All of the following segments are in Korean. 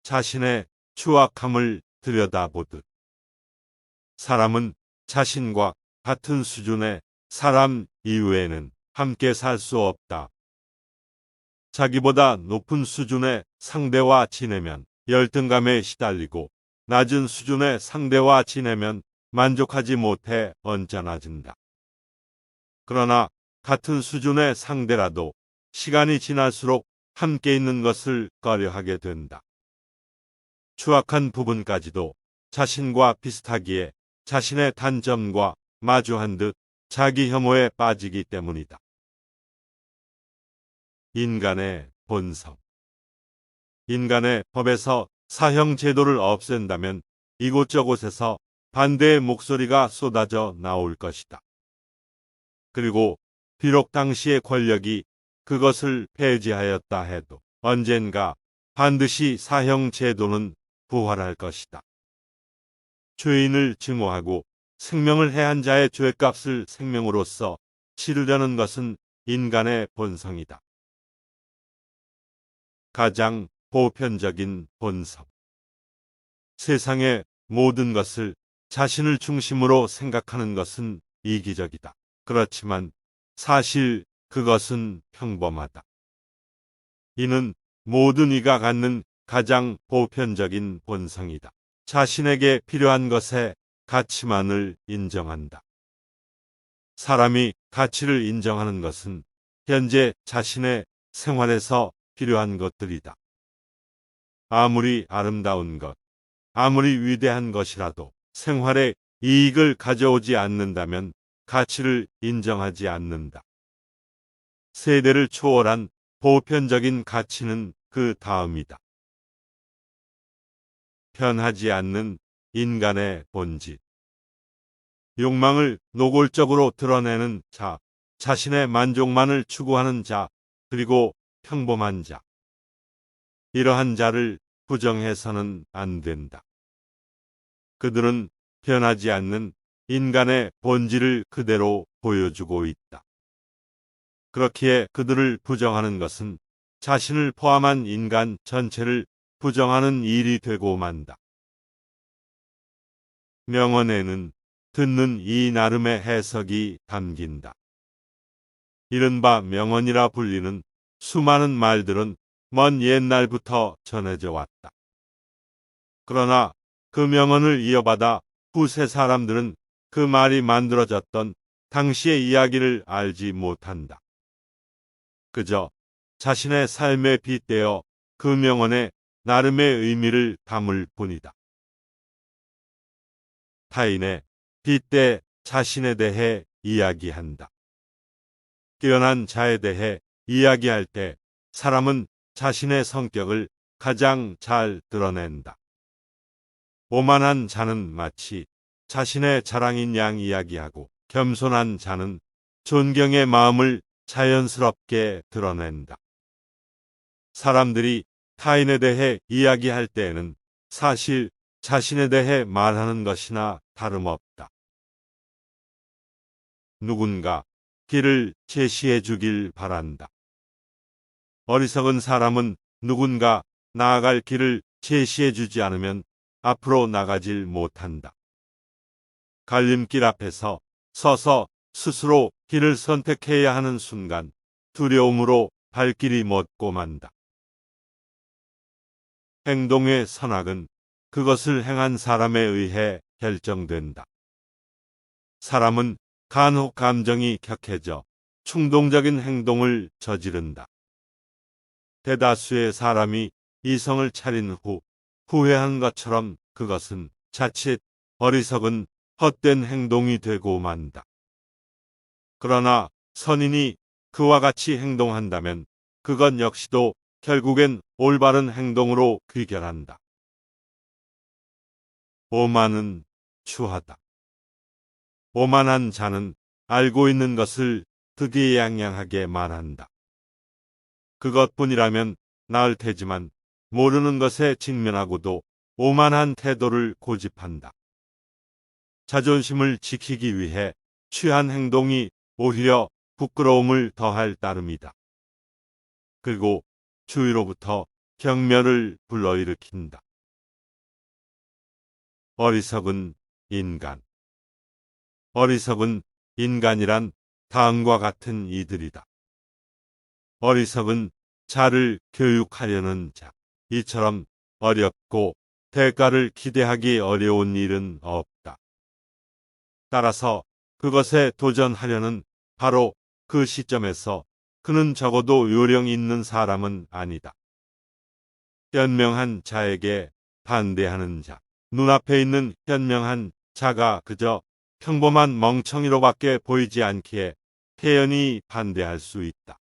자신의 추악함을 들여다보듯 사람은 자신과 같은 수준의 사람 이외에는 함께 살 수 없다. 자기보다 높은 수준의 상대와 지내면 열등감에 시달리고 낮은 수준의 상대와 지내면 만족하지 못해 언짢아진다. 그러나 같은 수준의 상대라도 시간이 지날수록 함께 있는 것을 꺼려하게 된다. 추악한 부분까지도 자신과 비슷하기에 자신의 단점과 마주한 듯 자기 혐오에 빠지기 때문이다. 인간의 본성. 인간의 법에서 사형 제도를 없앤다면 이곳저곳에서 반대의 목소리가 쏟아져 나올 것이다. 그리고 비록 당시의 권력이 그것을 폐지하였다 해도 언젠가 반드시 사형 제도는 부활할 것이다. 죄인을 증오하고 생명을 해한 자의 죄값을 생명으로서 치르려는 것은 인간의 본성이다. 가장 보편적인 본성. 세상의 모든 것을 자신을 중심으로 생각하는 것은 이기적이다. 그렇지만 사실 그것은 평범하다. 이는 모든 이가 갖는 가장 보편적인 본성이다. 자신에게 필요한 것의 가치만을 인정한다. 사람이 가치를 인정하는 것은 현재 자신의 생활에서 필요한 것들이다. 아무리 아름다운 것, 아무리 위대한 것이라도 생활에 이익을 가져오지 않는다면 가치를 인정하지 않는다. 세대를 초월한 보편적인 가치는 그 다음이다. 변하지 않는 인간의 본질. 욕망을 노골적으로 드러내는 자, 자신의 만족만을 추구하는 자, 그리고 평범한 자. 이러한 자를 부정해서는 안 된다. 그들은 변하지 않는 인간의 본질을 그대로 보여주고 있다. 그렇기에 그들을 부정하는 것은 자신을 포함한 인간 전체를 부정하는 일이 되고 만다. 명언에는 듣는 이 나름의 해석이 담긴다. 이른바 명언이라 불리는 수많은 말들은 먼 옛날부터 전해져 왔다. 그러나 그 명언을 이어받아 후세 사람들은 그 말이 만들어졌던 당시의 이야기를 알지 못한다. 그저 자신의 삶에 빗대어 그 명언에 나름의 의미를 담을 뿐이다. 타인의 빗대 자신에 대해 이야기한다. 뛰어난 자에 대해 이야기할 때 사람은 자신의 성격을 가장 잘 드러낸다. 오만한 자는 마치 자신의 자랑인 양 이야기하고 겸손한 자는 존경의 마음을 자연스럽게 드러낸다. 사람들이 타인에 대해 이야기할 때에는 사실 자신에 대해 말하는 것이나 다름없다. 누군가 길을 제시해 주길 바란다. 어리석은 사람은 누군가 나아갈 길을 제시해 주지 않으면 앞으로 나가질 못한다. 갈림길 앞에서 서서 스스로 길을 선택해야 하는 순간 두려움으로 발길이 멎고 만다. 행동의 선악은 그것을 행한 사람에 의해 결정된다. 사람은 간혹 감정이 격해져 충동적인 행동을 저지른다. 대다수의 사람이 이성을 차린 후 후회한 것처럼 그것은 자칫 어리석은 헛된 행동이 되고 만다. 그러나 선인이 그와 같이 행동한다면 그것 역시도 결국엔 올바른 행동으로 귀결한다. 오만은 추하다. 오만한 자는 알고 있는 것을 득이양양하게 말한다. 그것뿐이라면 나을 테지만 모르는 것에 직면하고도 오만한 태도를 고집한다. 자존심을 지키기 위해 취한 행동이 오히려 부끄러움을 더할 따름이다. 그리고 주위로부터 경멸을 불러일으킨다. 어리석은 인간. 어리석은 인간이란 다음과 같은 이들이다. 어리석은 자를 교육하려는 자. 이처럼 어렵고 대가를 기대하기 어려운 일은 없다. 따라서 그것에 도전하려는 바로 그 시점에서 그는 적어도 요령 있는 사람은 아니다. 현명한 자에게 반대하는 자. 눈앞에 있는 현명한 자가 그저 평범한 멍청이로밖에 보이지 않기에 태연히 반대할 수 있다.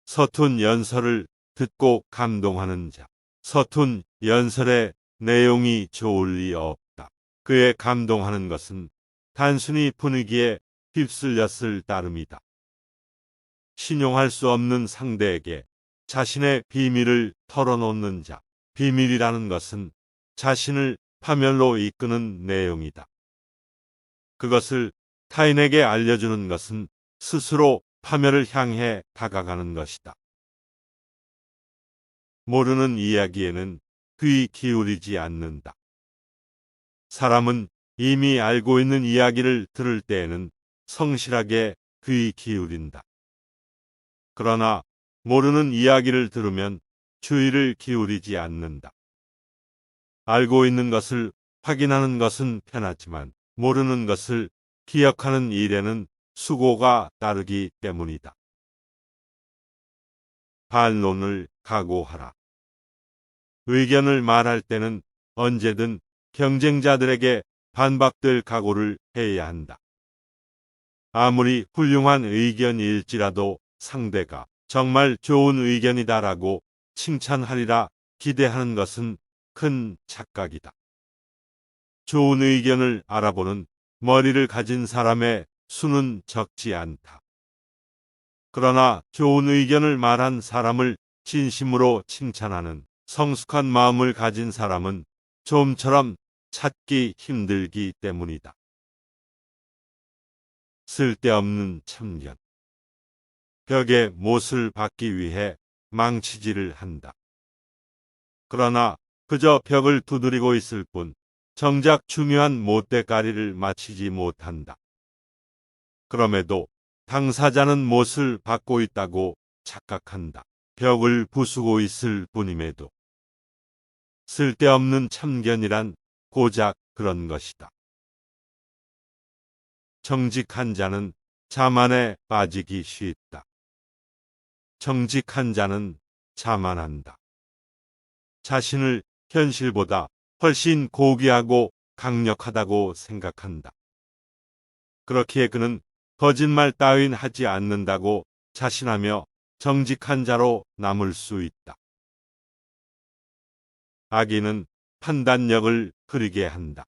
서툰 연설을 듣고 감동하는 자. 서툰 연설의 내용이 좋을 리 없다. 그에 감동하는 것은 단순히 분위기에 휩쓸렸을 따름이다. 신용할 수 없는 상대에게 자신의 비밀을 털어놓는 자. 비밀이라는 것은 자신을 파멸로 이끄는 내용이다. 그것을 타인에게 알려주는 것은 스스로 파멸을 향해 다가가는 것이다. 모르는 이야기에는 귀 기울이지 않는다. 사람은 이미 알고 있는 이야기를 들을 때에는 성실하게 귀 기울인다. 그러나 모르는 이야기를 들으면 주의를 기울이지 않는다. 알고 있는 것을 확인하는 것은 편하지만 모르는 것을 기억하는 일에는 수고가 따르기 때문이다. 반론을 각오하라. 의견을 말할 때는 언제든 경쟁자들에게 반박될 각오를 해야 한다. 아무리 훌륭한 의견일지라도 상대가 정말 좋은 의견이다라고 칭찬하리라 기대하는 것은 큰 착각이다. 좋은 의견을 알아보는 머리를 가진 사람의 수는 적지 않다. 그러나 좋은 의견을 말한 사람을 진심으로 칭찬하는 성숙한 마음을 가진 사람은 좀처럼 찾기 힘들기 때문이다. 쓸데없는 참견. 벽에 못을 박기 위해 망치질을 한다. 그러나 그저 벽을 두드리고 있을 뿐 정작 중요한 못대가리를 맞히지 못한다. 그럼에도 당사자는 못을 박고 있다고 착각한다. 벽을 부수고 있을 뿐임에도. 쓸데없는 참견이란 고작 그런 것이다. 정직한 자는 자만에 빠지기 쉽다. 정직한 자는 자만한다. 자신을 현실보다 훨씬 고귀하고 강력하다고 생각한다. 그렇기에 그는 거짓말 따윈 하지 않는다고 자신하며 정직한 자로 남을 수 있다. 악인은 판단력을 흐리게 한다.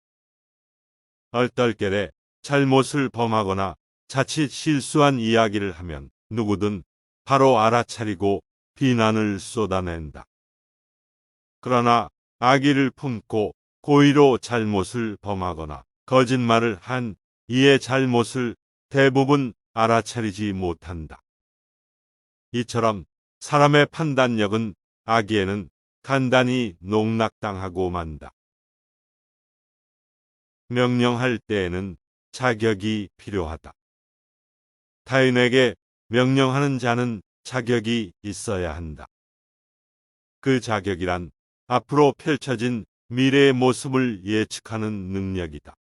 얼떨결에 잘못을 범하거나 자칫 실수한 이야기를 하면 누구든 바로 알아차리고 비난을 쏟아낸다. 그러나 악의를 품고 고의로 잘못을 범하거나 거짓말을 한 이의 잘못을 대부분 알아차리지 못한다. 이처럼 사람의 판단력은 악의에는 간단히 농락당하고 만다. 명령할 때에는 자격이 필요하다. 타인에게 명령하는 자는 자격이 있어야 한다. 그 자격이란 앞으로 펼쳐진 미래의 모습을 예측하는 능력이다.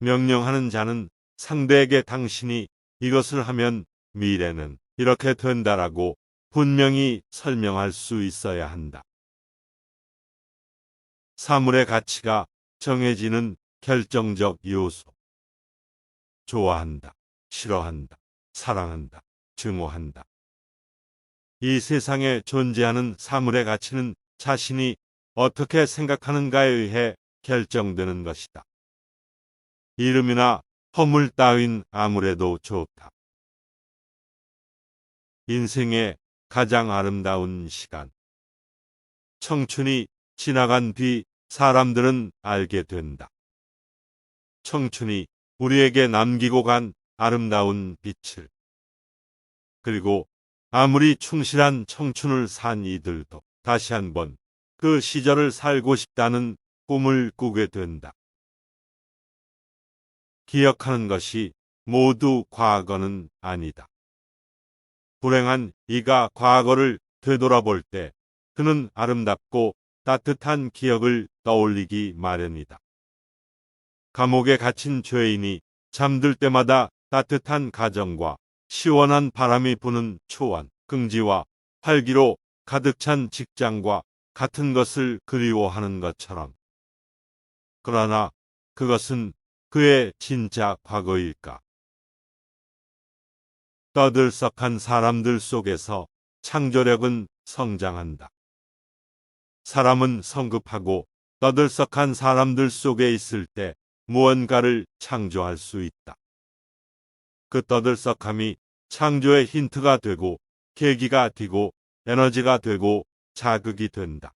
명령하는 자는 상대에게 당신이 이것을 하면 미래는 이렇게 된다라고 분명히 설명할 수 있어야 한다. 사물의 가치가 정해지는 결정적 요소. 좋아한다, 싫어한다, 사랑한다, 증오한다. 이 세상에 존재하는 사물의 가치는 자신이 어떻게 생각하는가에 의해 결정되는 것이다. 이름이나 허물 따윈 아무래도 좋다. 인생의 가장 아름다운 시간. 청춘이 지나간 뒤 사람들은 알게 된다. 청춘이 우리에게 남기고 간 아름다운 빛을. 그리고 아무리 충실한 청춘을 산 이들도 다시 한번 그 시절을 살고 싶다는 꿈을 꾸게 된다. 기억하는 것이 모두 과거는 아니다. 불행한 이가 과거를 되돌아볼 때 그는 아름답고 따뜻한 기억을 떠올리기 마련이다. 감옥에 갇힌 죄인이 잠들 때마다 따뜻한 가정과 시원한 바람이 부는 초원, 긍지와 활기로 가득 찬 직장과 같은 것을 그리워하는 것처럼. 그러나 그것은 그의 진짜 과거일까? 떠들썩한 사람들 속에서 창조력은 성장한다. 사람은 성급하고 떠들썩한 사람들 속에 있을 때 무언가를 창조할 수 있다. 그 떠들썩함이 창조의 힌트가 되고 계기가 되고 에너지가 되고 자극이 된다.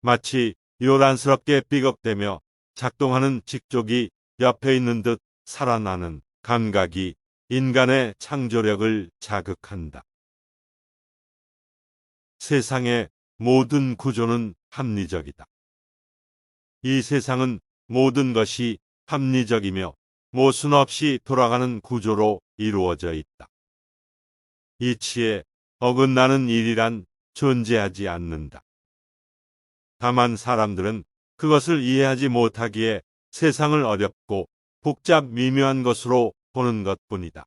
마치 요란스럽게 삐걱대며 작동하는 직족이 옆에 있는 듯 살아나는 감각이 인간의 창조력을 자극한다. 세상의 모든 구조는 합리적이다. 이 세상은 모든 것이 합리적이며 모순 없이 돌아가는 구조로 이루어져 있다. 이치에 어긋나는 일이란 존재하지 않는다. 다만 사람들은 그것을 이해하지 못하기에 세상을 어렵고 복잡 미묘한 것으로 보는 것뿐이다.